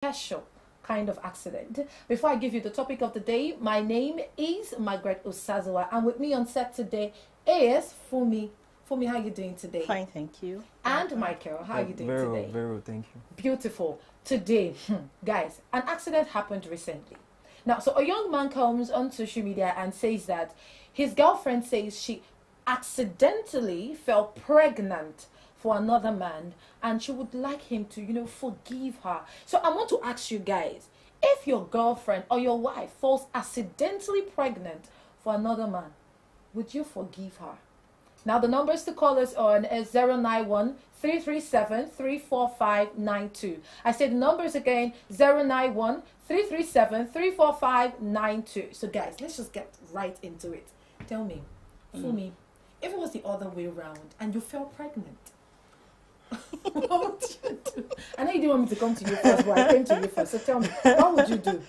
special kind of accident. Before I give you the topic of the day, my name is Margaret Osazawa, and with me on set today is Fumi. Fumi, how are you doing today? Fine, thank you. And Michael, how are you doing today? Very well, thank you. Beautiful. Today, guys, an accident happened recently. Now, so a young man comes on social media and says that his girlfriend says she accidentally fell pregnant for another man and she would like him to, forgive her. So I want to ask you guys, if your girlfriend or your wife falls accidentally pregnant for another man, would you forgive her? Now the numbers to call us on is 091 337 34592. I say the numbers again, 091 337 34592. So guys, let's just get right into it. Tell me, for me, if it was the other way around and you fell pregnant, what would you do? I know you didn't want me to come to you first, but I came to you first. So tell me, what would you do?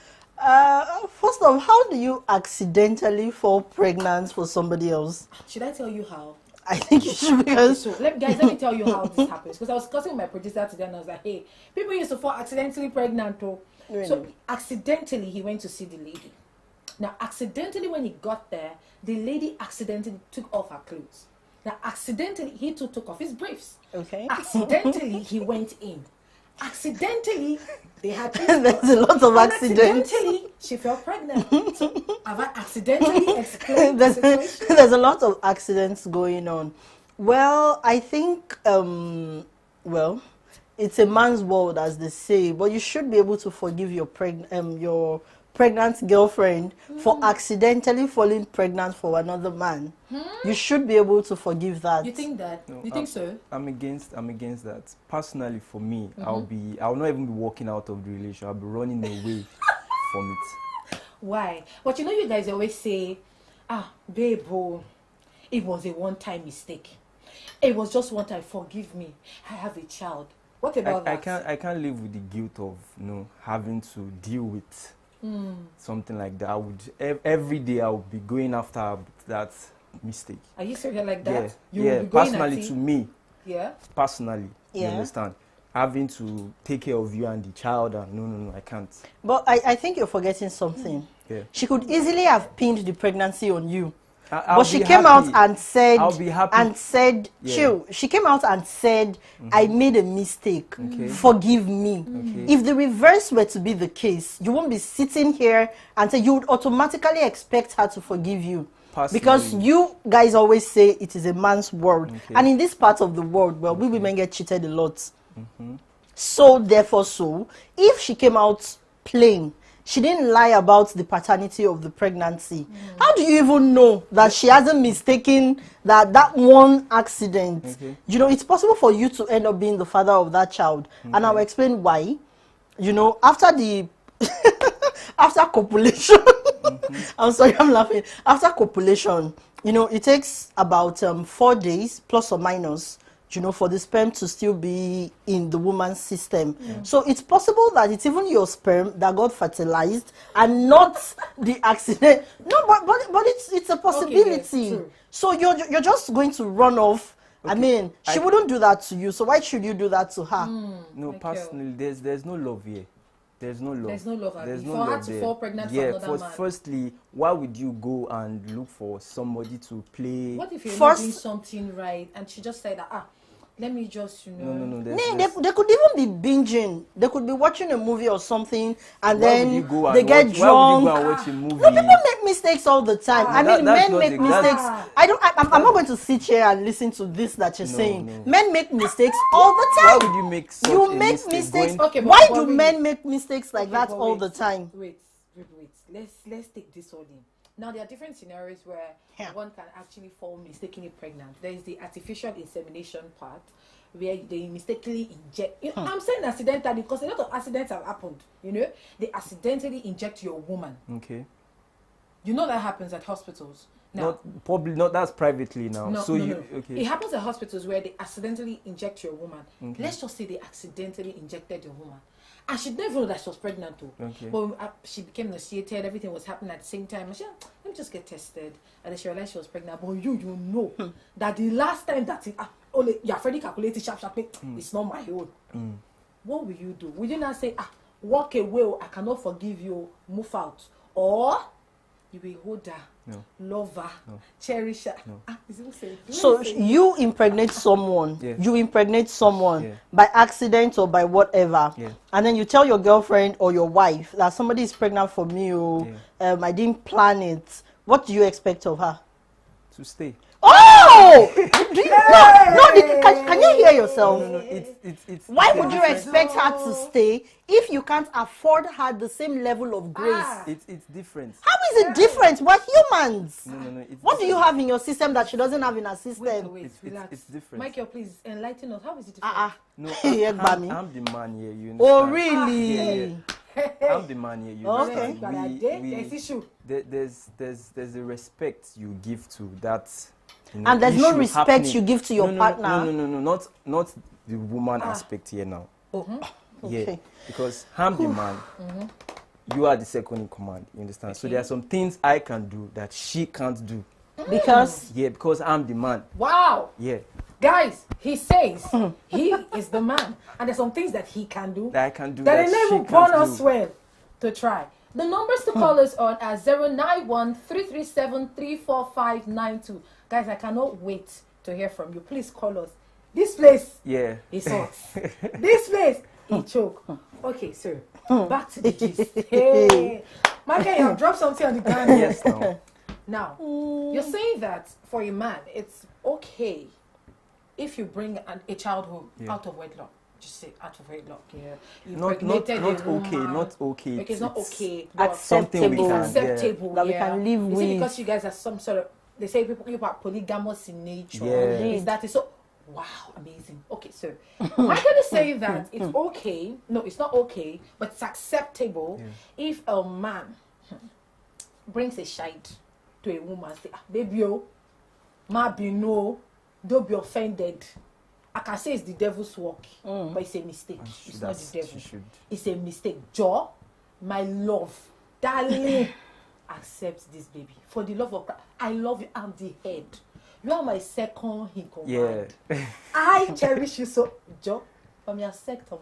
First of all, how do you accidentally fall pregnant for somebody else? Should I tell you how? I think you should, because So let me tell you how this happens. Because I was discussing with my producer today and I was like, hey, people used to fall accidentally pregnant too. Really? So accidentally he went to see the lady. Now accidentally when he got there, the lady accidentally took off her clothes. Now accidentally he too took off his briefs. Okay. Accidentally he went in. Accidentally they had There's a lot of and accidents. accidentally she fell pregnant. So have I accidentally explained the situation? There's a lot of accidents going on. Well, I think, it's a man's world, as they say, but you should be able to forgive your pregnant girlfriend for accidentally falling pregnant for another man. You should be able to forgive that. You think that? No, You think so? I'm against that. Personally, for me, I'll not even be walking out of the relationship. I'll be running away from it. Why? But you guys always say, babe, it was a one-time mistake. It was just one time. Forgive me. I have a child. What about that? I can't live with the guilt of having to deal with something like that. I would every day I would be going after that mistake. Are you serious like that? You Yeah. will be going Personally, at to it? me, Yeah. personally, you Yeah. understand? Having to take care of you and the child, and no, I can't. But I think you're forgetting something. Yeah. She could easily have pinned the pregnancy on you. I'll But she be came happy. out and said, I'll be happy. Yeah. chill. She came out and said, I made a mistake. Okay. Forgive me. Okay. If the reverse were to be the case, you won't be sitting here and say you would automatically expect her to forgive you. Personally. Because you guys always say it is a man's world. Okay. And in this part of the world, well, we women get cheated a lot. So, therefore, if she came out plain, she didn't lie about the paternity of the pregnancy. How do you even know that she hasn't mistaken that one accident? Okay. It's possible for you to end up being the father of that child. And I'll explain why. After the after copulation, I'm sorry, I'm laughing. After copulation, it takes about 4 days plus or minus, for the sperm to still be in the woman's system. So it's possible that it's even your sperm that got fertilized and not the accident. No, but it's a possibility. Okay, yes, true. So you're just going to run off. I mean, she wouldn't do that to you. So why should you do that to her? No, personally, there's no love here. There's no love. There's no love. There's no For her love to there. fall pregnant for Yeah, another man. firstly, why would you go and look for somebody to play? What if you're not First- doing something right and she just said, let me just, No. They could even be binging. They could be watching a movie or something, and Why would you go then they and get watch, drunk. Why would you go and watch a movie? No, people make mistakes all the time. I mean, that's men not make the- that's- mistakes. I'm not going to sit here and listen to this that you're saying. no. Men make mistakes all the Why time. would you make such You a make mistake mistakes. going- Okay, but- Why but do really- men make mistakes like that but all wait, the time? Wait. Let's take this all in. Now there are different scenarios where one can actually fall mistakenly pregnant. There is the artificial insemination part where they mistakenly inject. I'm saying accidentally because a lot of accidents have happened. They accidentally inject your woman. Okay. That happens at hospitals. Now, Probably not. That's privately now. No, so no, you no. okay? It happens at hospitals where they accidentally inject your woman. Okay. Let's just say they accidentally injected your woman. And she didn't even know that she was pregnant too. Okay. But she became nauseated, everything was happening at the same time. And she said, let me just get tested. And then she realized she was pregnant. But you know that the last time that only you're already calculated sharp, it's not my own. What will you do? Will you not say, walk away, I cannot forgive you, move out. Or you will hold her, love her, cherish her. So you impregnate someone, Yeah. by accident or by whatever, and then you tell your girlfriend or your wife that somebody is pregnant for me, I didn't plan it. What do you expect of her? To stay. Oh! Can you hear yourself? No, it's Why would you expect her to stay if you can't afford her the same level of grace? It's different. How is it different? We're humans. No. What do you have in your system that she doesn't have in her system? Wait, relax. It's different. Michael, please enlighten us. How is it different? No, I'm I'm the man here. You understand? Oh, really? Yeah. I'm the man here. You understand? There's issue. There's a respect you give to that. And there's no respect happening. you give to your partner. No, not the woman aspect here now. Okay. Yeah, because I'm the man. You are the second in command. You understand? So there are some things I can do that she can't do. Because? Yeah, because I'm the man. Wow. Yeah. Guys, he says he is the man, and there's some things that he can do that I can do that that he she never born can't us do. well to try. The numbers to call us on are 091-337-34592. Guys, I cannot wait to hear from you. Please call us. This place is hot. This place is choke. Okay, sir. Back to the gist. Hey, Michael, you have dropped something on the ground. Yes, no. Now, you're saying that for a man, it's okay if you bring a child home out of wedlock. Just say out of wedlock. Yeah. You Not okay. Okay, it's not okay. Something we can Acceptable. That we can live with. Is it because you guys are some sort of, they say people are polygamous in nature? Yeah. Is that it? So, wow, amazing. Okay, so I'm going to say that it's okay. No, it's not okay, but it's acceptable if a man brings a child to a woman, say, baby, don't be offended. I can say it's the devil's work, but it's a mistake. It's not the devil. It's a mistake. Joe, my love, darling, accept this baby. For the love of Christ, I love you. I'm the head. You are my second in command. Yeah. I cherish you so. Joe, from your sector,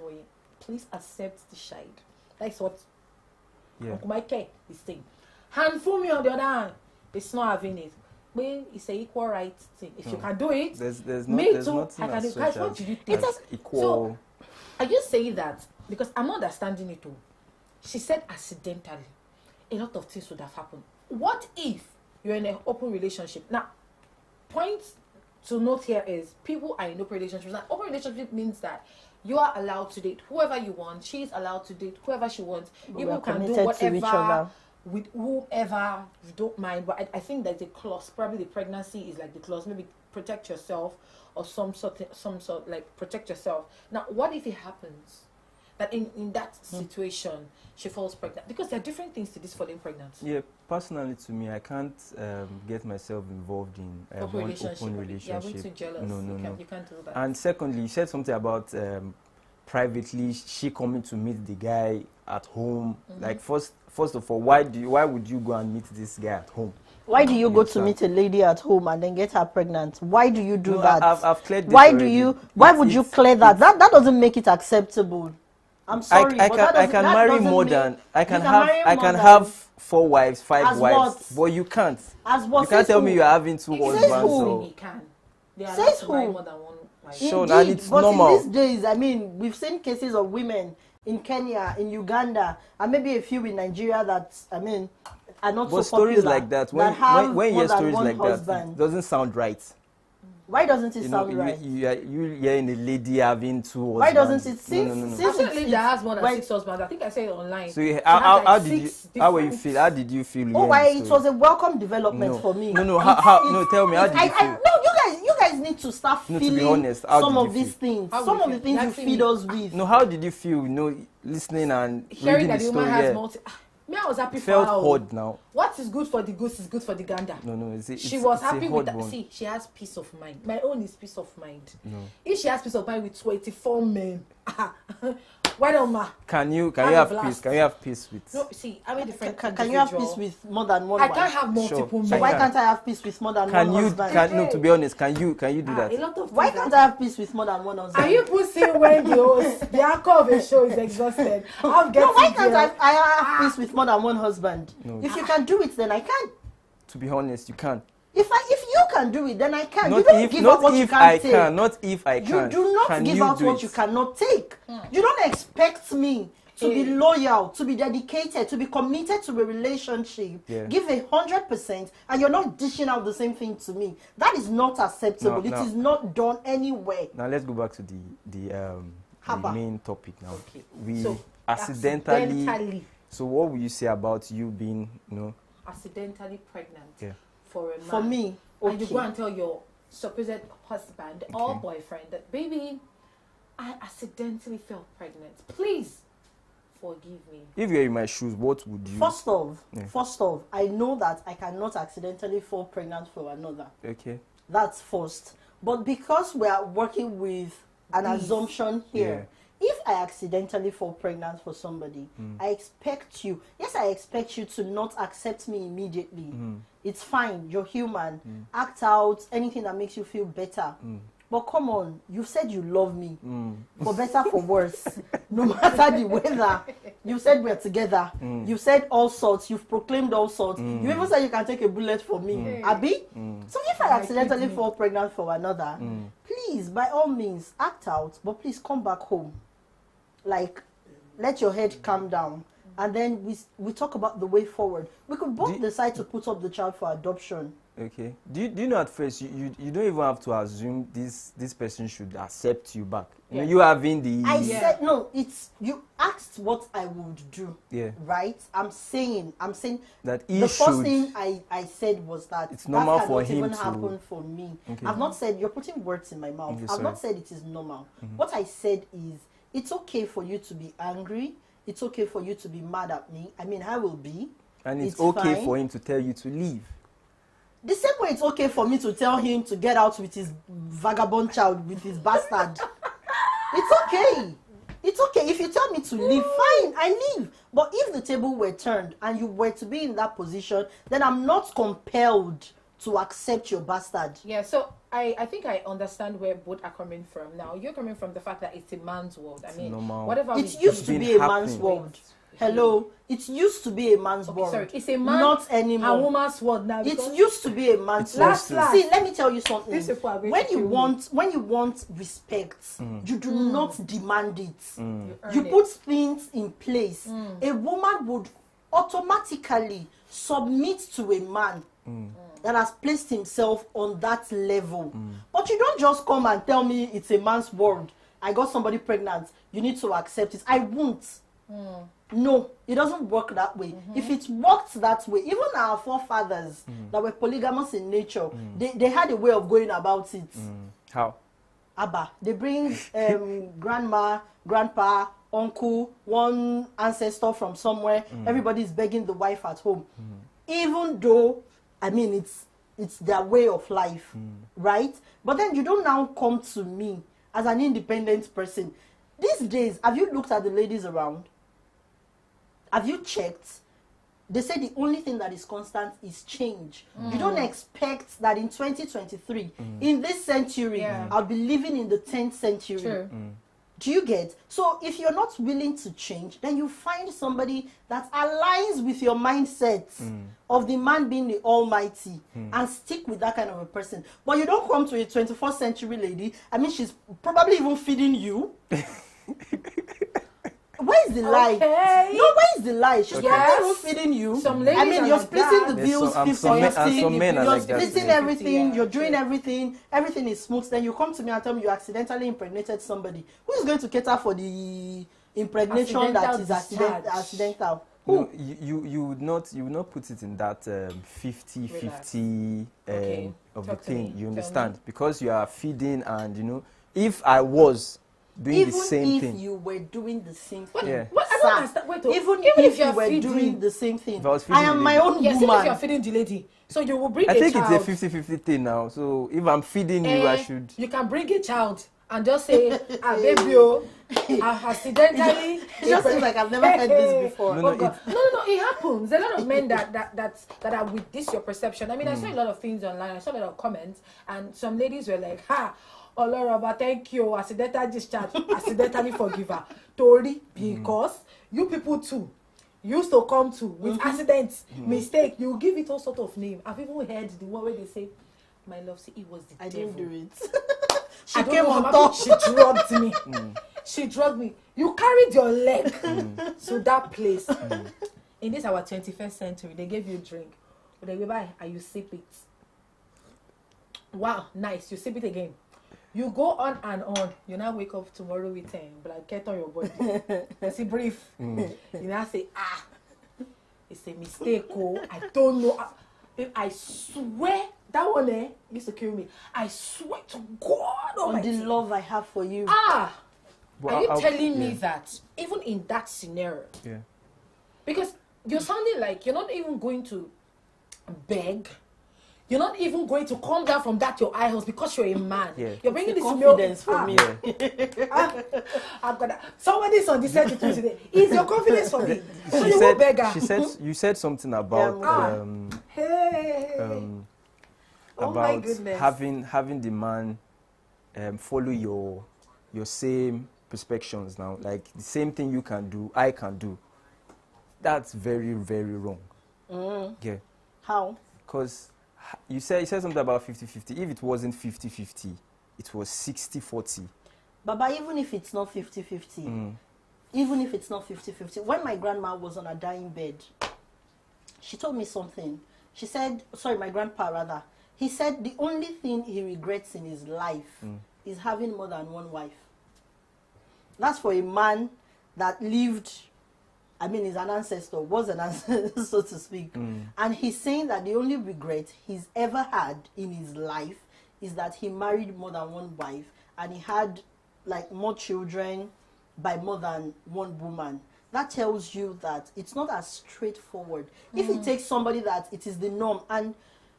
please accept the child. That's what Uncle Michael is saying. Handful me on the other hand, it's not having it. Well, it's an equal right thing. If you can do it, there's me not, too. I can do. Guys, what did you think? Equal. So, are you saying that because I'm not understanding it all? She said accidentally, a lot of things would have happened. What if you're in an open relationship? Now, point to note here is people are in open relationships. An open relationship means that you are allowed to date whoever you want. She's allowed to date whoever she wants. You can do whatever with whoever you don't mind. But I think that the clause, probably the pregnancy is like the clause, maybe protect yourself or some sort like protect yourself. Now, what if it happens that in that situation she falls pregnant? Because there are different things to this falling pregnant. Yeah, personally to me, I can't get myself involved in open relationship. Yeah, I'm too jealous. No. You can't do that. And secondly, you said something about privately she coming to meet the guy at home. Like first of all, why would you go and meet this guy at home? Why do you go to meet a lady at home and then get her pregnant? Why do you do that? I've cleared this Why already. Why would you clear that? That doesn't make it acceptable. I'm sorry. I can marry more than I can have 4 wives, 5 wives, but you can't. As what? You can't tell me you're having 2 husbands. So he can. They are allowed to marry more than one wife. Sure, Indeed, and it's but normal. in these days, I mean, we've seen cases of women in Kenya, in Uganda, and maybe a few in Nigeria that, I mean, are not but so popular. Stories like that, when you hear stories like that, it doesn't sound right. Why doesn't it sound right? You're in a lady having 2 husbands. Why doesn't it? Since I've seen a lady that has more than 6 husbands. I think I said it online. So how did you feel? Oh, why it was a welcome development for me. Tell me, how did you feel? No, you guys need to start feeling to be honest, some of these things. Some of the things you feed us with. No, how did you feel, listening and hearing reading that the the story? woman has multi. Me, I was happy for Felt her. odd now. What is good for the goose is good for the gander. No, she was happy with that. See, she has peace of mind. My own is peace of mind. No. If she has peace of mind with 24 men, Why don't ma? Can you Have a have blast. peace? Can you have peace with? No, see, I'm a different Can you have individual. peace with more than one I wife? can't have multiple Sure. So men. why can't I have peace with more than Can one you? husband? No, to be honest, can you do A that? lot of Why things can't are- I have peace with more than one husband? Are you pushing when the anchor of a show is exhausted? I'm getting No, why can't there. I have peace with more than one husband? No. If you can do it, then I can. To be honest, you can't. If you can do it, then I can. You Not don't if, give not out what you if can't I take. can. Not if I can. You do not Can give you out do what it? you cannot take. You don't expect me to be Yeah. loyal, to be dedicated, to be committed to a relationship. Yeah. Give 100%, and you're not dishing out the same thing to me. That is not acceptable. No. It is not done anywhere. Now let's go back to the Haba. main topic now. Okay. We So, accidentally. So what will you say about you being, accidentally pregnant Yeah. for a man. For me, And you okay. go and tell your supposed husband or Okay. boyfriend that, baby, I accidentally fell pregnant. Please forgive me. if you're in my shoes, what would you? First off, Yeah. I know that I cannot accidentally fall pregnant for another. Okay. That's first. But because we are working with an These. assumption here, if I accidentally fall pregnant for somebody, I expect you, yes, I expect you to not accept me immediately. It's fine, you're human. Act out anything that makes you feel better. But come on, you've said you love me, for better, for worse, no matter the weather. You said we're together. You said all sorts. You've proclaimed all sorts. You even said you can take a bullet for me, Abby. So if I accidentally fall pregnant for another, please, by all means, act out. But please come back home. Like, let your head calm down. And then we talk about the way forward. We could both decide to put up the child for adoption. Okay. Do you know at first you don't even have to assume this person should accept you back. Yeah. You having the I said no. It's you asked what I would do. Yeah. Right. I'm saying that he the should. first thing I said was that It's normal that for cannot him even to- happen for me. Okay. I've not said you're putting words in my mouth. Okay, I've sorry. not said it is normal. What I said is it's okay for you to be angry. It's okay for you to be mad at me. I mean, I will be. And it's It's okay fine. for him to tell you to leave. The same way it's okay for me to tell him to get out with his vagabond child, with his bastard. It's okay. It's okay. If you tell me to leave, fine, I leave. But if the table were turned and you were to be in that position, then I'm not compelled to accept your bastard. Yeah, so I think I understand where both are coming from. Now, you're coming from the fact that it's a man's world. I mean, normal. whatever It we used do- to been be a happening. man's world. Hello? It used to be a man's Okay, world. sorry, it's a man Not anymore. and woman's world now. It because- used to be a man's It's world. Last, last. See, let me tell you something. These people are going When to you kill me. want respect, you do not demand it. You earn You it. put things in place. A woman would automatically submit to a man that has placed himself on that level. But you don't just come and tell me it's a man's world. I got somebody pregnant. You need to accept it. I won't. No, it doesn't work that way. If it worked that way, even our forefathers that were polygamous in nature, they had a way of going about it. How? Abba, they bring grandma, grandpa, uncle, one ancestor from somewhere. Everybody's begging the wife at home. Even though, I mean, it's their way of life, right? But then you don't now come to me as an independent person. These days, have you looked at the ladies around? Have you checked? They say the only thing that is constant is change. You don't expect that in 2023, in this century, Yeah. I'll be living in the 10th century. True. Do you get? So if you're not willing to change, then you find somebody that aligns with your mindset of the man being the almighty and stick with that kind of a person. But you don't come to a 21st century lady. I mean, she's probably even feeding you. Where is the lie? Okay. No, where is the lie? She's Yes. probably even feeding you. Some ladies I mean, are you're like splitting that. the There's bills some- 50, some men- and 50, some men are you're like that splitting too. everything, Yeah, you're doing true. everything is smooth. Then you come to me and tell me you accidentally impregnated somebody. Who is going to cater for the impregnation that is Accidental discharge. accidental? No, Who? you would not put it in that 50-50 Okay. of the Talk to thing. me. You Tell understand? me. Because you are feeding, and if I was doing Even the same if thing, you were doing the same What, thing, Yeah. what, I Sir, don't understand. Wait, oh, even if if you're you were feeding, doing the same thing, If I was I feeding am the my lady- own yes, even if you're woman. feeding the lady, so you will bring I a think child. it's a 50-50 thing now. So if I'm feeding you, I should. You can bring a child and just say, ah, baby, oh, I've accidentally. It just seems like I've never heard this before. No, No, no, God. No, it happens. A lot of men that are with this your perception. I mean, I saw a lot of things online. I saw a lot of comments, and some ladies were like, "Ha, Oloroba, thank you. Accidental discharge, accidentally forgiver, Tori, because you people too used to come to with accidents, mistake. You give it all sort of name. I've even heard the one where they say, "My love, see, it was the I devil." didn't do it. She I don't came know on how top. She drugged me. She drugged me. You carried your leg to that place. In this our 21st century, they gave you a drink. They go by and you sip it. Wow, nice. You sip it again. You go on and on. You now wake up tomorrow with a blanket on your body. You see, brief. You now say, it's a mistake. Oh, I don't know. I swear that one used to kill me. I swear to God On the Almighty. love I have for you. But Are you I'll- telling me yeah. that even in that scenario, Yeah. because you're sounding like you're not even going to beg, you're not even going to come down from that your eye house because you're a man. Yeah. You're bringing It's this the confidence for me. Yeah. I've got that. Somebody's on the set with me today. Is your confidence for me? So She you won't beg her. you said something about Hey. Oh my about goodness. having the man follow your same perspectives now, like the same thing you can do, I can do. That's very, very wrong. Yeah, How? because you said something about 50-50. If it wasn't 50-50, it was 60-40. Baba, even if it's not 50-50, even if it's not 50-50, when my grandma was on a dying bed, she told me something. She said, sorry, my grandpa rather, he said the only thing he regrets in his life is having more than one wife. That's for a man that lived, I mean, is an ancestor, was an ancestor, so to speak. And he's saying that the only regret he's ever had in his life is that he married more than one wife and he had like more children by more than one woman. That tells you that it's not as straightforward. If it takes somebody that it is the norm, and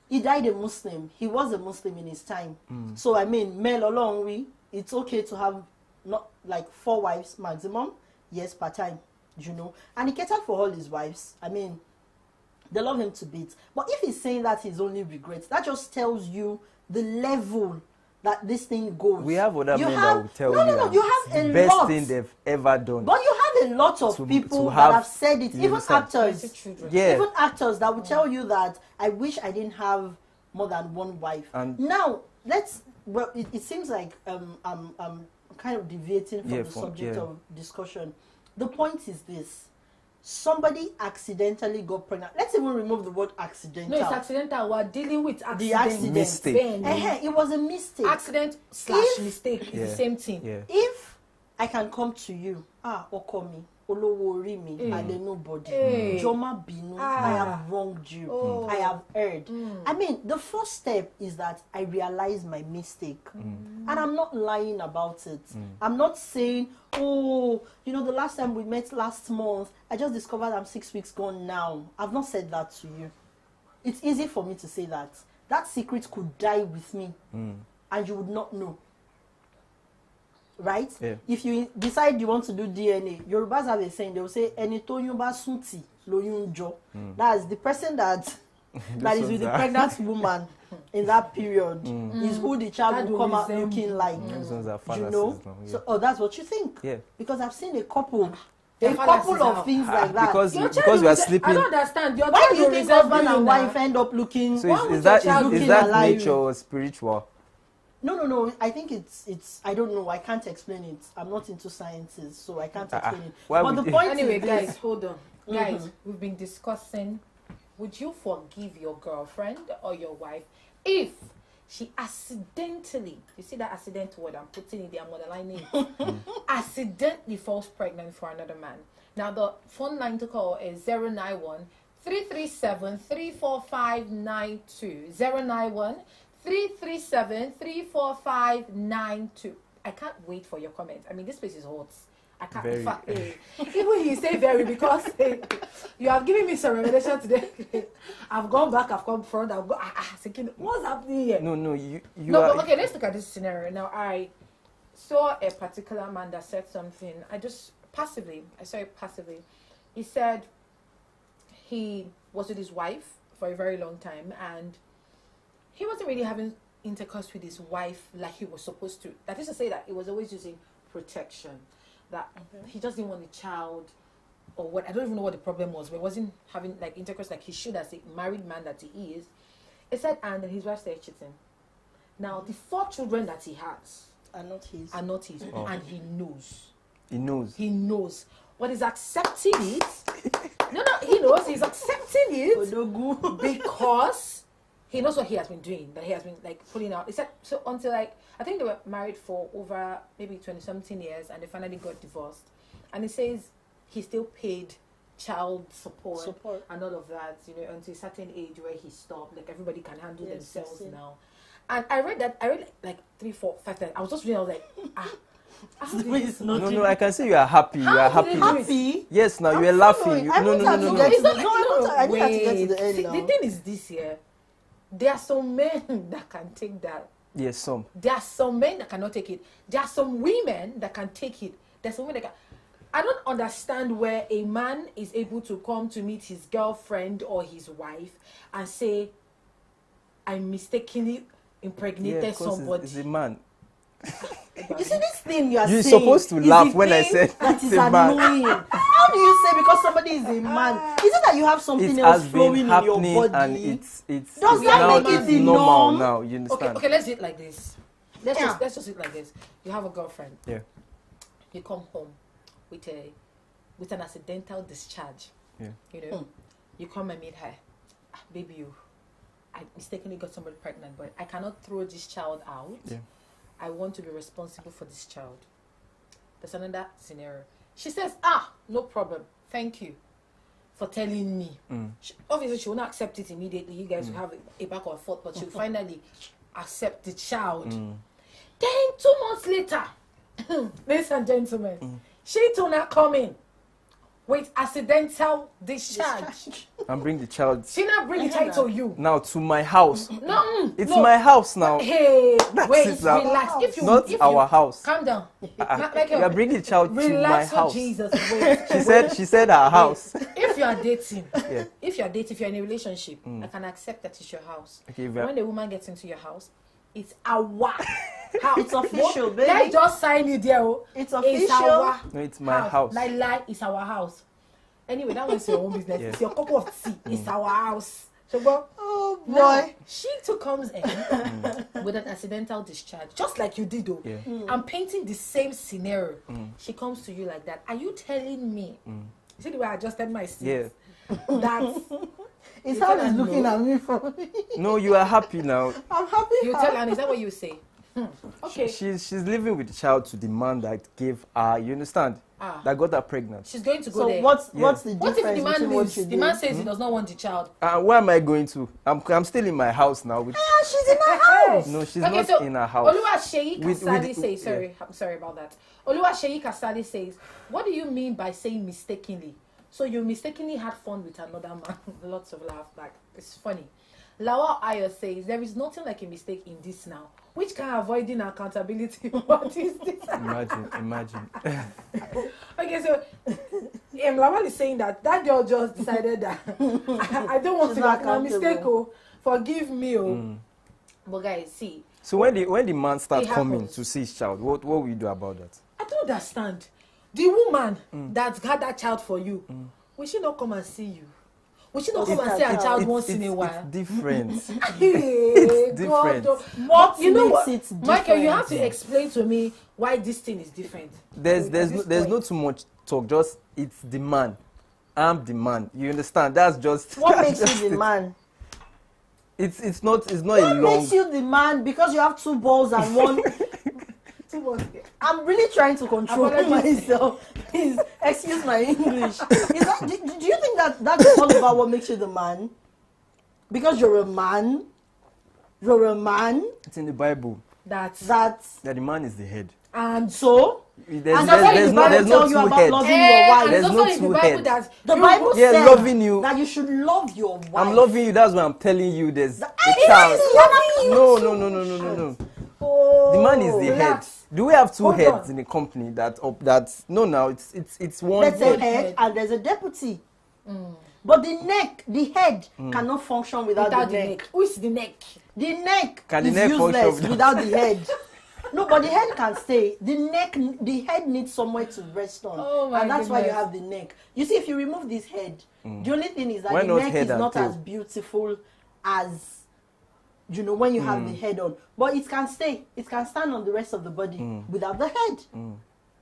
he died a Muslim, he was a Muslim in his time. So I mean, male along we, it's okay to have not like 4 wives maximum, yes, per time, you know. And he catered for all his wives. I mean, they love him to bits. But if he's saying that his only regrets, that just tells you the level that this thing goes. We have other You men have- that will tell no, you no, no, that you it's have the a best lot. thing they've ever done. But you have a lot of To- people to that have- have said it, you even understand? actors. Children. Yeah. Even actors that will tell you that I wish I didn't have more than one wife. And- now it seems like I'm kind of deviating from Yeah, the subject yeah. of discussion. The point is this: somebody accidentally got pregnant. Let's even remove the word accidental. No, it's accidental. We're dealing with accident. The accident. Mistake. It was a mistake. Accident / mistake is the same thing. Yeah. If I can come to you, Okomi, Olowo ori mi, I let nobody. Joma binu, I have wronged you. I have erred. I mean, the first step is that I realize my mistake. And I'm not lying about it. I'm not saying, oh, you know, the last time we met last month, I just discovered I'm 6 weeks gone now. I've not said that to you. It's easy for me to say that. That secret could die with me. And you would not know. Right? Yeah. If you decide you want to do DNA, Yorubas have a saying, they will say, Eni toyun ba sunti loyun jo. That's the person that is with the ones are- pregnant woman in that period is who the child That will will come out resemble. looking like. Those ones are You fallacies know? now, yeah. So that's what you think. Yeah. Because I've seen a couple They're fallacies of now. things like that. Because Your child we are will- sleeping. I don't understand. Your Why child do you will think resemble husband you and now. wife end up looking? So Why would is that your child looking is that alive? nature or spiritual? No. I think it's. I don't know. I can't explain it. I'm not into sciences, so I can't explain it. why But would the they- point Anyway, is guys, this. hold on. Guys, we've been discussing, would you forgive your girlfriend or your wife if she accidentally, you see that accident word, I'm putting it there, I'm underlining it, accidentally falls pregnant for another man. Now, the phone line to call is 091 337 34592. 091 337 34592. I can't wait for your comments. I mean, this place is hot. I can't. Very. In fact, even he say very because you have given me some revelation today. I've gone back. I've come front. I've gone. Thinking, what's happening here? No, you No, are. but okay. Let's look at this scenario now. saw a particular man that said something. I saw it passively. He said he was with his wife for a very long time, and he wasn't really having intercourse with his wife like he was supposed to. That is to say that he was always using protection. That he just didn't want a child, or what, I don't even know what the problem was, but he wasn't having like intercourse like he should as a married man that he is. He said, and then his wife started cheating. Now, the 4 children that he has Are not his. Oh. And he knows. He knows. He knows. But he's accepting it. No, he knows. He's accepting it because he knows what he has been doing, that he has been like putting out. He said, so until like, I think they were married for over maybe 20-something years, and they finally got divorced. And he says he still paid child support and all of that, until a certain age where he stopped. Like everybody can handle themselves now. And I read like 3, 4, 5 times. I was just reading, I was like, No, I can see you are happy. You are happy. Happy? Yes, now you are laughing. No. I need to get to the end now. The thing is this here. There are some men that can take that. Yes, some. There are some men that cannot take it. There are some women that can take it. There's some women that can. I don't understand where a man is able to come to meet his girlfriend or his wife and say, I mistakenly impregnated somebody. It's a man. You see this thing you are You're saying? supposed to laugh when I said that is it's a man. annoying. How do you say because somebody is a man? Is it that you have something else flowing in your body? And it's Does that make it the normal norm? now? You understand? Okay, let's do it like this. Let's just do it like this. You have a girlfriend. Yeah. You come home with an accidental discharge. Yeah. You come and meet her. Baby, I mistakenly got somebody pregnant, but I cannot throw this child out. Yeah. I want to be responsible for this child. There's another scenario. She says, no problem. Thank you for telling me. Obviously, she will not accept it immediately. You guys will have a back and forth, but she'll finally accept the child. Then 2 months later, ladies and gentlemen, she too not coming with accidental discharge. And bring the child. She not bring the child to you. Now to my house. It's no. my house now. Hey, wait, it now. relax. Not our house. Calm down. You are bringing the child to my Relax, house. Jesus. Wait. She said our house. If you are dating, Yeah. if you're in a relationship, I can accept that it's your house. Okay, When the woman gets into your house, it's our house. It's official, baby. Let's just sign it there. It's official. It's our No, it's my house. Lie, it's our house. Anyway, that was your own business. Yeah. It's your cup of tea. It's our house. So, Oh boy. now, she too comes in with an accidental discharge, just like you did, though. Yeah. I'm painting the same scenario. She comes to you like that. Are you telling me? You see the way I adjusted my seat? Yeah. That It's You how tell he's her looking no. at me from. No, you are happy now. I'm happy. you tell her, is that what you say? Okay. She's living with the child to the man that gave her. You understand? That got her pregnant. She's going to go So there. what's the What difference if the man between what leaves? you The did? man says he does not want the child. Where am I going to? I'm still in my house now. With, She's in my house. no, she's Okay, not so in her house. Oluwaseyi With- Kasali says, yeah. sorry, I'm sorry about that. Oluwaseyi Kasali says, what do you mean by saying mistakenly? So you mistakenly had fun with another man. Lots of laugh, like it's funny. Lawa Ayo says, there is nothing like a mistake in this now. Which can avoiding accountability? What is this? Imagine. Okay, so Lawal is saying that girl just decided that I don't want She's to not make a mistake. accountable. Forgive me. But guys, see, So when the man starts It coming happens. to see his child, what will you do about that? I don't understand. The woman that had that child for you, will she not come and see you? Will she not come and see her child once in a while? It's different. Hey, different. God, What you know makes what, it different? Michael? You have to explain to me why this thing is different. There's At this no point. too much talk. Just it's the man. I'm the man. You understand? That's just What that's makes just you the it. man? It's not a What long. makes you the man? Because you have 2 balls and one. Too much. I'm really trying to control Apologies. myself. Please excuse my English. Do you think that that's all about what makes you the man? Because you're a man. You're a man. It's in the Bible That's That that the man is the head. and so. There's And that's why there's the no Bible there's tell no you two about heads. loving your wife. and There's it's no also in two the Bible heads. that The you- Bible Yeah, says loving you. that you should love your wife. I'm loving you. That's why I'm telling you. There's a I child. loving you No, too. no. Oh, The man is the relax. head. Do we have two Hold heads on. in the company that no now it's one there's a head. head and there's a deputy. But the head cannot function without Without the neck. Who is the neck? The neck Can the is neck function useless without the head. No, but the head can stay. The head needs somewhere to rest on. Oh my and that's why you goodness. have the neck. You see, if you remove this head, the only thing is that Why the not neck head is and not tail? as beautiful as, when you have the head on. But it can stay. It can stand on the rest of the body without the head.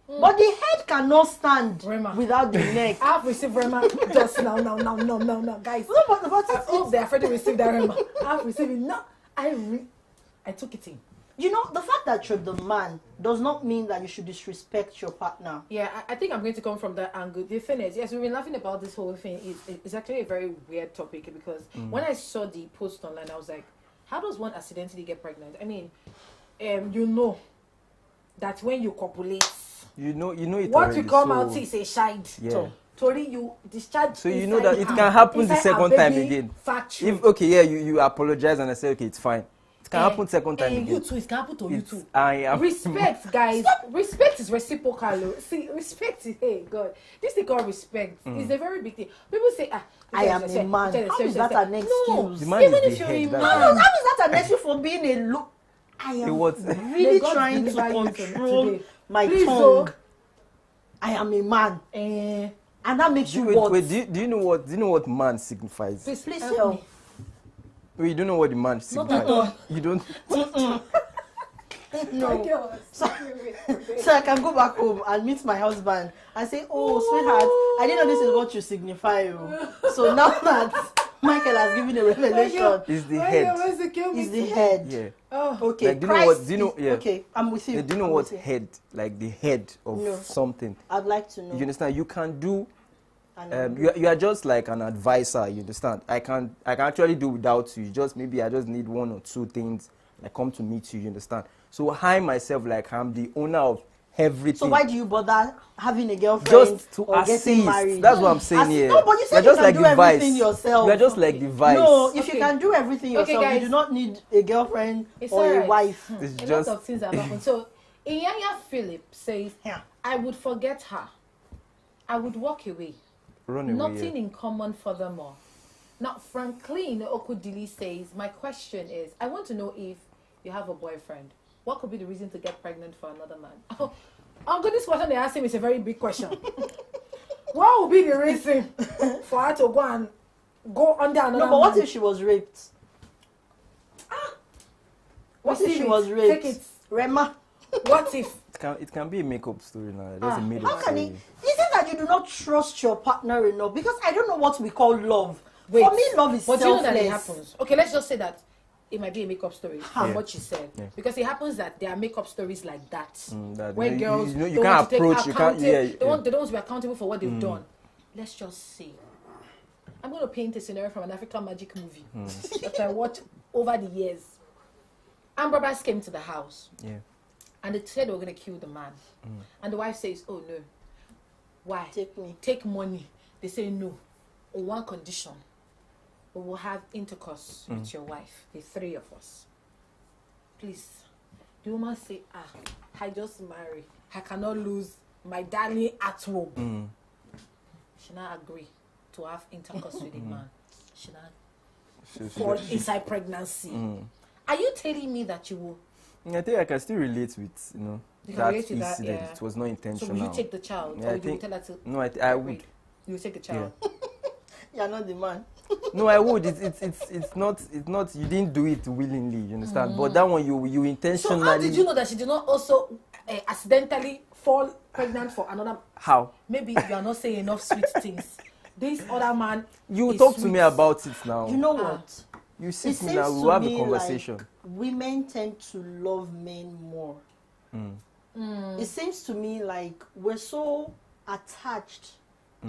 But the head cannot stand Rema. without the neck. I've received Rema just now, guys. No, but I hope they're afraid to receive that Rema. I've received it. No, I took it in. the fact that you're the man does not mean that you should disrespect your partner. Yeah, I think I'm going to come from that angle. The thing is, yes, we've been laughing about this whole thing. It's actually a very weird topic because when I saw the post online, I was like, how does one accidentally get pregnant? I mean, you know that when you copulate, You know it what already, will come so- out is a child. Yeah. Tori, you discharge. So you know inside that it her- can happen the inside second her time baby again. Factory. If okay, yeah, you apologize and I say okay, it's fine. It can happen second time You again. too, it can happen to you It's- too. I am Respect, guys. Respect is reciprocal. Oh. See, respect is, hey, God. This thing called respect is a very big thing. People say, I am a man. How is that an No, excuse? The man even is if the you're a head, man. that's How is that an excuse for being a look? I am what? really May God trying to deliver you control today. my Please, tongue. oh. I am a man, Eh, and that makes you Wait, what? wait, do you know what man signifies? please Tell help me. me. Wait, you don't know what the man Not signifies. at all. You don't. No. So I can go back home and meet my husband and say, "Oh, sweetheart, I didn't know this is what you signify." Oh. So now that Michael has given a revelation, It's the head. is the head. Yeah. Oh, Okay. Like, do you know what? Do you know? is- Yeah. Okay, I'm with you. Yeah, do you know I'm what with you. head? Like the head of No. something. I'd like to know. You understand? You can do. And You are just like an advisor. You understand? I can actually do without you. Maybe I just need one or two things. I come to meet you. You understand? So I myself, like, I'm the owner of everything. So why do you bother having a girlfriend Just to or getting assist. married? That's what I'm saying Assist- here. No, but you said You're you just can like do the everything vice. yourself. You're just like the vice. No, if you Okay. can do everything Okay, yourself, you guys. do not need a girlfriend it's or a alright. wife. It's A just lot of things have happened. So, Iyanya Philip says, Yeah. I would forget her. I would walk away. run away. Nothing in common furthermore. Now, Franklin Okudili says, my question is, I want to know if you have a boyfriend. What could be the reason to get pregnant for another man? Oh, God, this question they asked him is a very big question. What would be the reason for her to go under another No, but what man? if she was raped? What if Receive she it. was raped? Take it. Rema, What if? It can be a makeup story now. That's a made how up can story. it? Is it that you do not trust your partner enough? Because I don't know what we call love. Wait, For me, love is but do you know selfless. that it happens? Okay, let's just say that it might be a makeup story from Yeah. what you said. Yeah. Because it happens that there are makeup stories like that. That, When girls you don't can't want to take approach. You can't. accountability, Yeah. they don't want to be accountable for what they've done. Let's just say. I'm going to paint a scenario from an African magic movie that I watched over the years. Amber Bass came to the house Yeah. and they said they were going to kill the man. And the wife says, oh no. Why? Take me. Take money. They say no. On one condition. We will have intercourse with your wife, the three of us. Please. The woman say, I just married. I cannot lose my darling at home. She not agree to have intercourse with a man. She not fall inside pregnancy. Are you telling me that you will? I think I can still relate with You can that relate to that, incident. yeah. It was not So intentional. will you take the child? Yeah, Or I you will think- tell her to No, I would. you will take the child? You're not the man. No, I would. It's not. You didn't do it willingly. You understand? But that one, you So intentionally. how did you know that she did not also accidentally fall pregnant for another? How? Maybe you are not saying enough sweet things. This other man. You is talk to sweet. me about it now. You know what? You It sit me seems now. to We'll have a me conversation. like women tend to love men more. It seems to me like we're so attached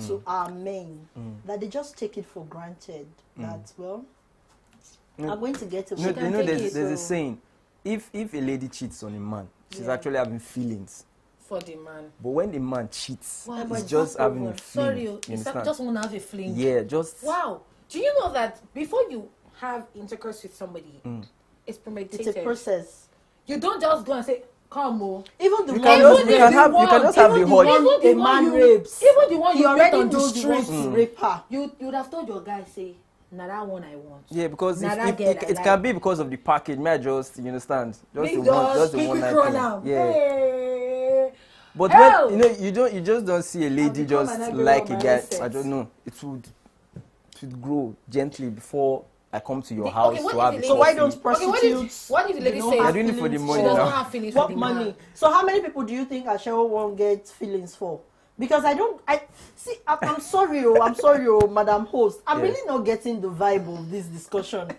to our men that they just take it for granted that, well, No. I'm going to get away. No, can you know, take there's it, a so- saying: if a lady cheats on a man, she's Yeah. actually having feelings. For the man. But when a man cheats, Wow, he's but just it's having not a feeling. Sorry, You you understand? just want to have a fling. Yeah, just. Wow. Do you know that before you have intercourse with somebody, it's It's premeditated? a process. You don't just go and say, come on. Even the You one, can just, you can have, you can just have the even hug. the one a man rapes. Even the one He you met already on the knows he wants street. to rape her. You would have told your guy, say, now that one I want. Yeah, because Now if, that if, girl it, I it like. can be because of the package. May I just, you understand? Just the one, just the quick one night run thing. out. Yeah. Hey. But Hell! when you just don't see a lady become just an like a Ibero guy. mindset. I don't know. It would grow gently before I come to your Okay, house what to if have the a lady- So why coffee. don't prostitutes? what if the lady you know, says have They're doing it for the feelings money she does now. not have feelings for What the money? man? So how many people do you think Ashewo won't get feelings for? Because I'm sorry, Madam Host. I'm Yeah. really not getting the vibe of this discussion.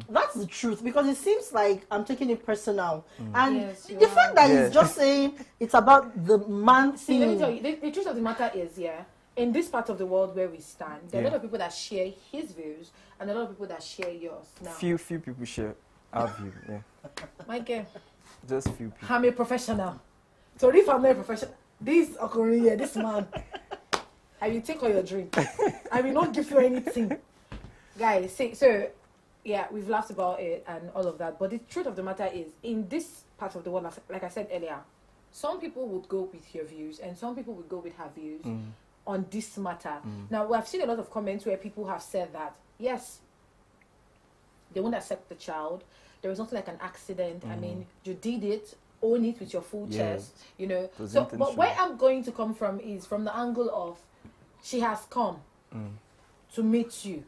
That's the truth, because it seems like I'm taking it personal. And Yes, you the are. fact that Yeah. he's just saying it's about the man See, let me thing. tell you, the truth of the matter is, yeah, in this part of the world where we stand, there are a lot of people that share his views and a lot of people that share yours. Now, Few people share our view. Yeah. Michael, Just few people. I'm a professional. So if I'm not a professional, this Okori here, this man, I will take all your drink. I will not give you anything. Guys, see, so, yeah, we've laughed about it and all of that. But the truth of the matter is, in this part of the world, like I said earlier, some people would go with your views and some people would go with her views on this matter. Now, we have seen a lot of comments where people have said that, yes, they won't accept the child. There was nothing like an accident. I mean, you did it. Own it with your full Yes. chest, you know. was So, but intentional. where I'm going to come from is from the angle of she has come to meet you,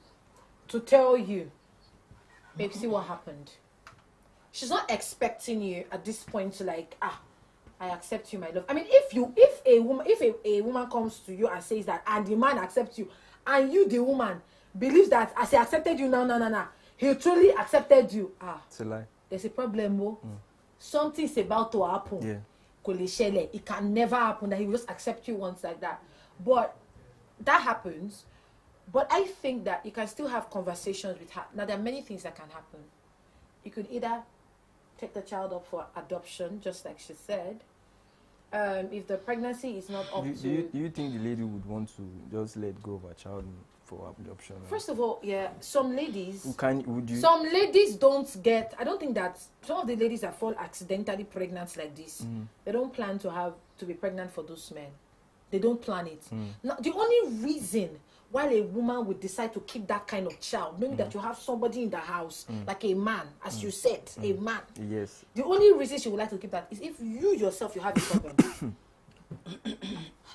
to tell you, babe, see what happened. She's not expecting you at this point to like, I accept you, my love. I mean, if a woman comes to you and says that, and the man accepts you, and you, the woman, believes that as he accepted you, no, he truly accepted you. It's a lie. There's a problem, something's about to happen. Yeah. It can never happen that he will just accept you once like that. But that happens. But I think that you can still have conversations with her. Now, there are many things that can happen. You could either take the child up for adoption, just like she said. If the pregnancy is not up Do you think the lady would want to just let go of her child for adoption? First of all, yeah, some ladies... Would you? Some ladies don't get... I don't think that... Some of the ladies that fall accidentally pregnant like this, they don't plan to be pregnant for those men. They don't plan it. Now, the only reason why a woman would decide to keep that kind of child, knowing that you have somebody in the house, like a man, as you said, a man. Yes. The only reason she would like to keep that is if you yourself, you have a problem.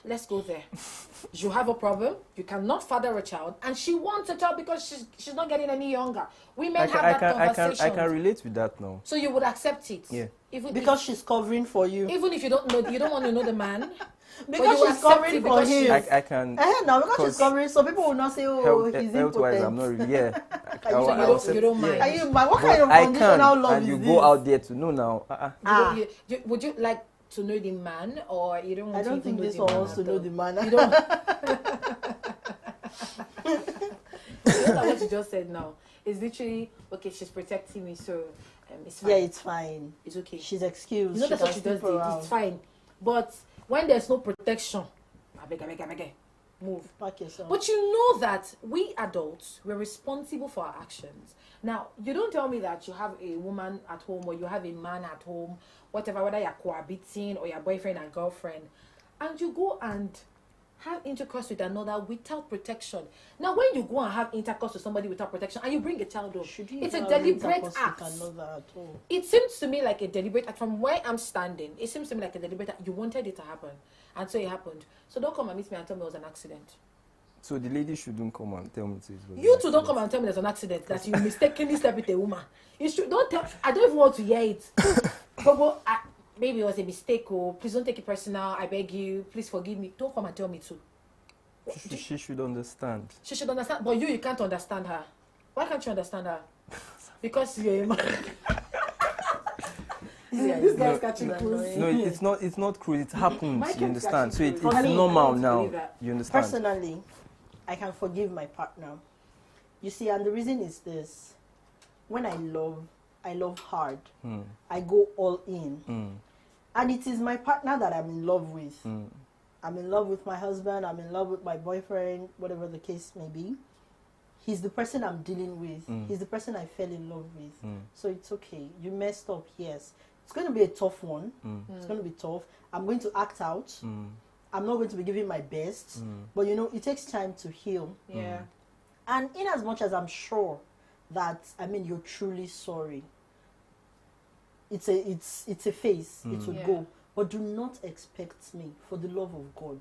Let's go there. You have a problem. You cannot father a child, and she wants a child because she's not getting any younger. Women have that conversation. I can relate with that now. So you would accept it, Yeah. even Because she's covering for you. even if you don't know, you don't want to know the man. Because you she's accept covering it for because him. I can. Now, because she's covering, so people will not say, oh, he's Health-wise, impotent. I'm not really. Yeah. So you don't mind. Are you mad? What kind of I conditional can, love and is you this? go out there to know now. Would you like to know the man, or you don't want I to don't even think know this the one man wants to at know all? the man. You don't. That's what you just said now. It's literally, okay, she's protecting me, so it's fine. Yeah, it's fine. It's okay. She's excused. You know that's what she can does. sleep around. It's fine. But when there's no protection, I beg, move. Pack yourself. But you know that we adults, we're responsible for our actions. Now, you don't tell me that you have a woman at home or you have a man at home, whatever, whether you're cohabiting or your boyfriend and girlfriend, and you go and have intercourse with another without protection. Now, when you go and have intercourse with somebody without protection and you bring a child home, Should you it's a have deliberate intercourse act. with another at all? It seems to me like a deliberate act. From where I'm standing, it seems to me like a deliberate act. You wanted it to happen, and so it happened. So don't come and meet me and tell me it was an accident. So the lady shouldn't come and tell me it was. You two don't come and tell me there's an accident, that you mistakenly slept with a woman. You should don't tell. I don't even want to hear it. But maybe it was a mistake. Oh, please don't take it personal. I beg you. Please forgive me. Don't come and tell me too. She should understand. She should understand. But you can't understand her. Why can't you understand her? Because you're a man. This guy's catching close. No, it's not cruel. It happens. Michael You understand? So it's actually- normal I now. believe that. You understand? Personally, I can forgive my partner. You see, and the reason is this. When I love hard. I go all in. And it is my partner that I'm in love with. I'm in love with my husband. I'm in love with my boyfriend, whatever the case may be. He's the person I'm dealing with. He's the person I fell in love with. So it's okay. You messed up, yes. it's going to be a tough one. It's going to be tough. I'm going to act out. I'm not going to be giving my best. But you know, it takes time to heal. Yeah. And in as much as I'm sure that, I mean, you're truly sorry, it's a phase. It will go. But do not expect me, for the love of God,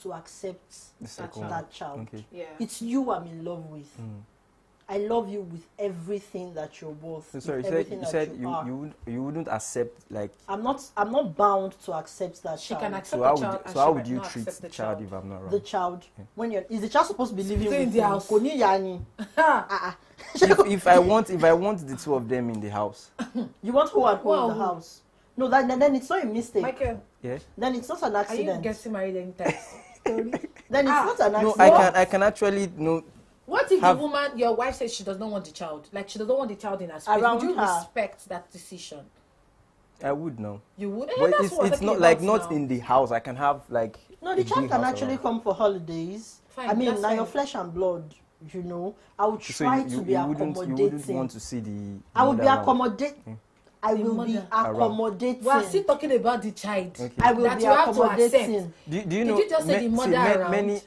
to accept that child. Okay. Yeah. It's you I'm in love with. I love you with everything that you're worth. So sorry, you said are. you wouldn't accept, like. I'm not bound to accept that She child. can accept So the child. so how would you treat the child child? if I'm not wrong? The child. When is the child supposed to be living Stay in with the you? house. Koni yani. if I want the two of them in the house. You want who and who in the house? No, then it's not a mistake. Michael, Yeah. Then it's not an are accident. you getting married anytime? Then it's not an No, accident. I can actually What if have- the woman, your wife, says she does not want the child? Like, she doesn't want the child in her space. Around Would you her. respect that decision? I would know. You would? But That's what it's I'm not talking like about not now. in the house. I can have like No, the a child big can house actually around. come for holidays. Fine, I mean, that's now your fine. flesh and blood, you know. I would So try you to be wouldn't accommodating. want to see the. I will be mother around. accommodating. I The will be mother. accommodating. We are still talking about the child. Okay. I will that be you have to accommodating. accept. Do you Did know? you just say the mother around?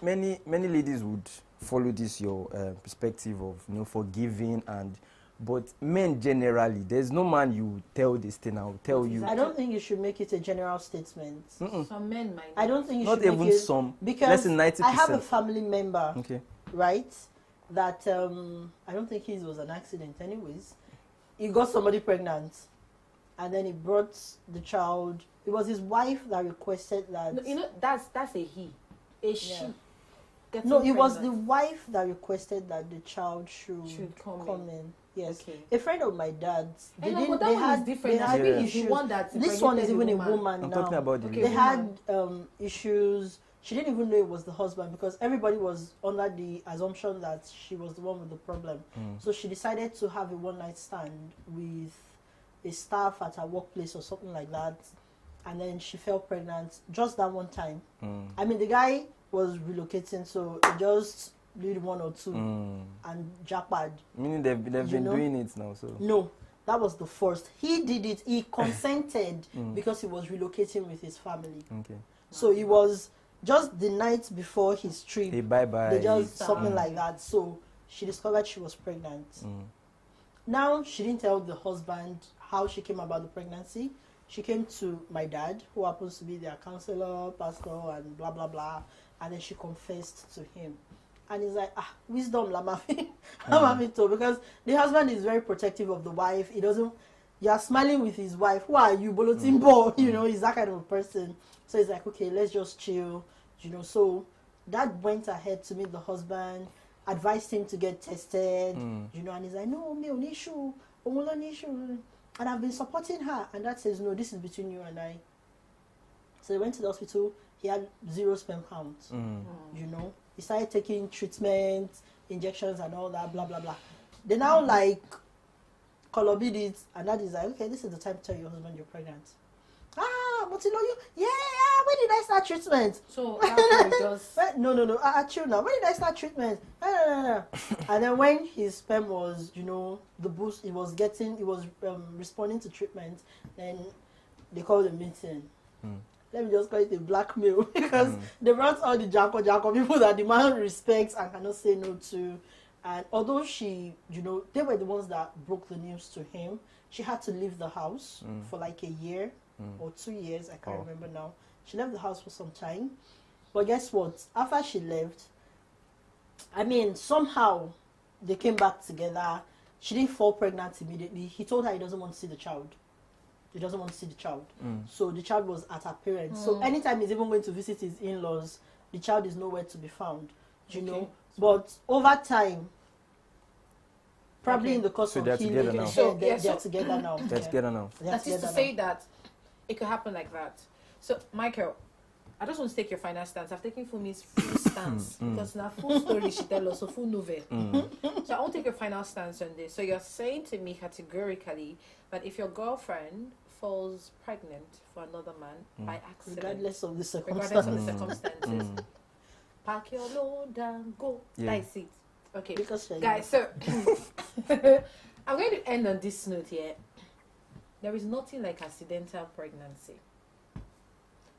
Many ladies would follow this your perspective of forgiving but men generally, there's no man you tell this thing. I'll tell you. I don't think you should make it a general statement. Some men might. I don't think you Not should even make it some. because Less than 90%. I have a family member, Okay. right? That I don't think his was an accident. Anyways, he got somebody pregnant, and then he brought the child. It was his wife that requested that. No, you know, that's a he. A she. Yeah. Getting No, it was the pregnant. wife that requested that the child should come in. Yes, Okay. a friend of my dad's. I know, but that one is different. They I had think Yeah. he's the issues. one that's This one is even impregnated a woman I'm now. talking about the Okay, They lady. had issues. She didn't even know it was the husband because everybody was under the assumption that she was the one with the problem. So she decided to have a one-night stand with a staff at her workplace or something like that. And then she fell pregnant just that one time. I mean, the guy was relocating, so he just did one or two and jackpot. Meaning they've been know? doing it now. So No, that was the first. He did it. He consented because he was relocating with his family. okay. So it was just the night before his trip. Hey, bye. They just something like that. So she discovered she was pregnant. Now she didn't tell the husband how she came about the pregnancy. She came to my dad, who happens to be their counselor, pastor, and blah blah blah. And then she confessed to him. And he's like, wisdom, la mafi. Because the husband is very protective of the wife. He doesn't, you're smiling with his wife. Who are you, Bolotimbo? You know, he's that kind of a person. So he's like, okay, let's just chill. You know, so dad went ahead to meet the husband, advised him to get tested. You know, and he's like, no, me, no issue. And I've been supporting her. And dad says, no, this is between you and I. So he went to the hospital. He had 0 sperm count. You know, he started taking treatment, injections and all that, blah, blah, blah. They now colobid it, and that is like, okay, this is the time to tell your husband you're pregnant. But you know, when did I start treatment? So after we just No, chill now. When did I start treatment? No. And then when his sperm was, you know, the boost, it was responding to treatment, then they called a meeting. Let me just call it a blackmail because they brought all the Jacko people that the man respects and cannot say no to. And although she, you know, they were the ones that broke the news to him, she had to leave the house for like a year or 2 years. I can't remember now. She left the house for some time. But guess what? After she left, I mean, somehow they came back together. She didn't fall pregnant immediately. He told her he doesn't want to see the child. He doesn't want to see the child. So the child was at her parents. So anytime he's even going to visit his in-laws, the child is nowhere to be found. You know? But over time, probably in the course So of they're healing, together now. they're together now. They're together now. that is to say that it could happen like that. So Michael, I just want to take your final stance. I've taken Fumi's full stance because now full story she tell us, so full novel. So I want to take your final stance on this. So you're saying to me categorically that if your girlfriend falls pregnant for another man by accident, regardless of the circumstances, pack your load and go. Yeah. That's it. Okay, Because guys. So I'm going to end on this note here. there is nothing like accidental pregnancy.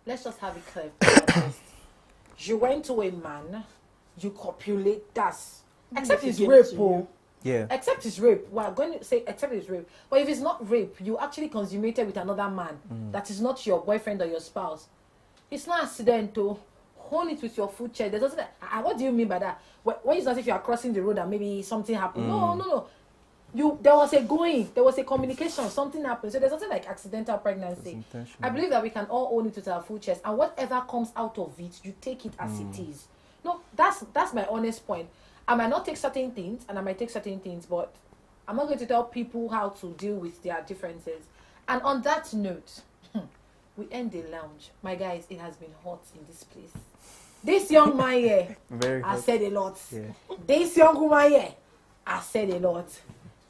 Let's just have it clear. First. You went to a man, you copulate, that's except it's rape, Yeah. except it's rape. We're going to say except it's rape. But if it's not rape, you actually consummated with another man that is not your boyfriend or your spouse. It's not accidental. Hold it with your full chest. There doesn't. What do you mean by that? When it's not if you are crossing the road and maybe something happened. No. There was a communication, something happened. So there's nothing like accidental pregnancy. I believe that we can all own it with our full chest, and whatever comes out of it, you take it as it is. No, that's my honest point. I might not take certain things, and I might take certain things, but I'm not going to tell people how to deal with their differences. And on that note, we end the lounge. My guys, it has been hot in this place. This young man here, I said a lot. Yeah. This young woman here, I said a lot.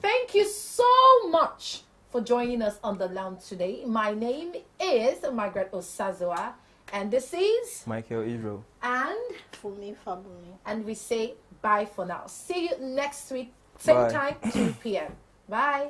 Thank you so much for joining us on the lounge today. My name is Margaret Osazoa, and this is Michael Israel and Fumi Fabumi. And we say bye for now. See you next week, same time, 2 p.m. Bye.